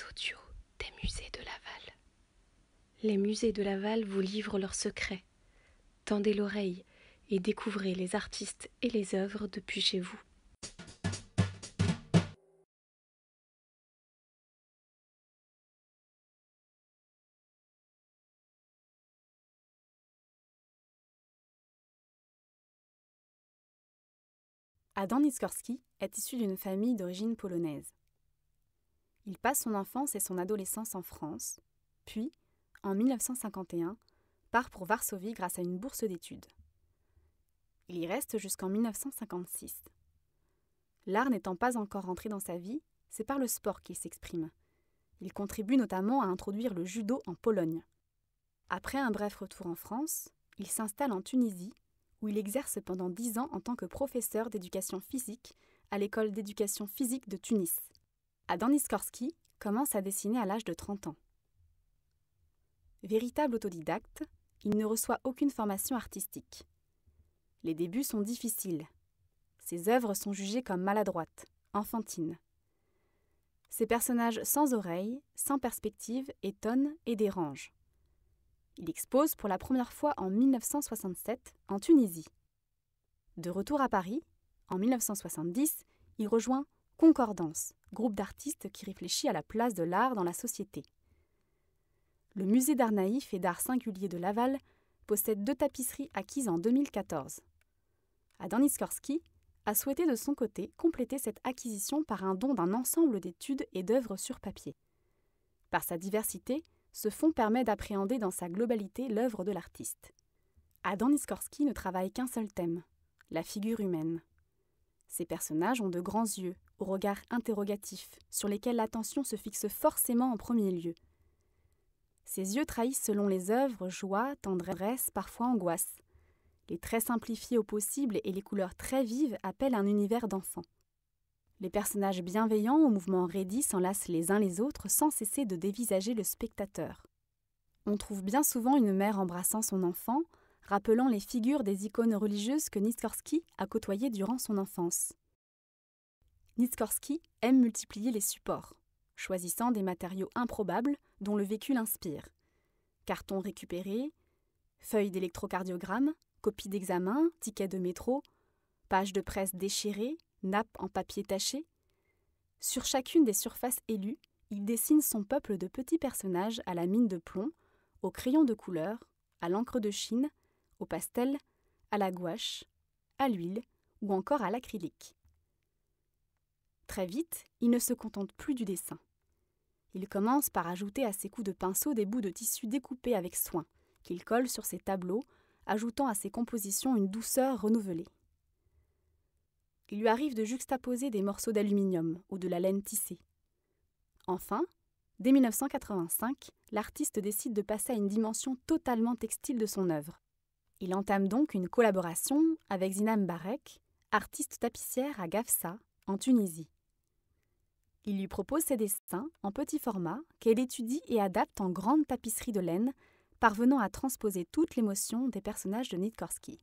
audios des musées de Laval. Les musées de Laval vous livrent leurs secrets. Tendez l'oreille et découvrez les artistes et les œuvres depuis chez vous. Adam Niskorski est issu d'une famille d'origine polonaise. Il passe son enfance et son adolescence en France, puis, en 1951, part pour Varsovie grâce à une bourse d'études. Il y reste jusqu'en 1956. L'art n'étant pas encore entré dans sa vie, c'est par le sport qu'il s'exprime. Il contribue notamment à introduire le judo en Pologne. Après un bref retour en France, il s'installe en Tunisie, où il exerce pendant 10 ans en tant que professeur d'éducation physique à l'école d'éducation physique de Tunis. Adam Niskorski commence à dessiner à l'âge de 30 ans. Véritable autodidacte, il ne reçoit aucune formation artistique. Les débuts sont difficiles. Ses œuvres sont jugées comme maladroites, enfantines. Ses personnages sans oreilles, sans perspective, étonnent et dérangent. Il expose pour la première fois en 1967 en Tunisie. De retour à Paris, en 1970, il rejoint Concordance, groupe d'artistes qui réfléchit à la place de l'art dans la société. Le musée d'art naïf et d'art singulier de Laval possède 2 tapisseries acquises en 2014. Adam Niskorski a souhaité de son côté compléter cette acquisition par un don d'un ensemble d'études et d'œuvres sur papier. Par sa diversité, ce fonds permet d'appréhender dans sa globalité l'œuvre de l'artiste. Adam Niskorski ne travaille qu'un seul thème, la figure humaine. Ses personnages ont de grands yeux, au regard interrogatif, sur lesquels l'attention se fixe forcément en premier lieu. Ses yeux trahissent selon les œuvres joie, tendresse, parfois angoisse. Les traits simplifiés au possible et les couleurs très vives appellent un univers d'enfant. Les personnages bienveillants aux mouvements raidis s'enlacent les uns les autres sans cesser de dévisager le spectateur. On trouve bien souvent une mère embrassant son enfant, rappelant les figures des icônes religieuses que Niskorski a côtoyées durant son enfance. Niskorski aime multiplier les supports, choisissant des matériaux improbables dont le vécu l'inspire. Cartons récupérés, feuilles d'électrocardiogramme, copies d'examen, tickets de métro, pages de presse déchirées, nappes en papier taché. Sur chacune des surfaces élues, il dessine son peuple de petits personnages à la mine de plomb, au crayon de couleur, à l'encre de Chine, au pastel, à la gouache, à l'huile ou encore à l'acrylique. Très vite, il ne se contente plus du dessin. Il commence par ajouter à ses coups de pinceau des bouts de tissu découpés avec soin, qu'il colle sur ses tableaux, ajoutant à ses compositions une douceur renouvelée. Il lui arrive de juxtaposer des morceaux d'aluminium ou de la laine tissée. Enfin, dès 1985, l'artiste décide de passer à une dimension totalement textile de son œuvre. Il entame donc une collaboration avec Zinam Barek, artiste tapissière à Gafsa, en Tunisie. Il lui propose ses dessins en petit format qu'elle étudie et adapte en grande tapisserie de laine, parvenant à transposer toute l'émotion des personnages de Niskorski.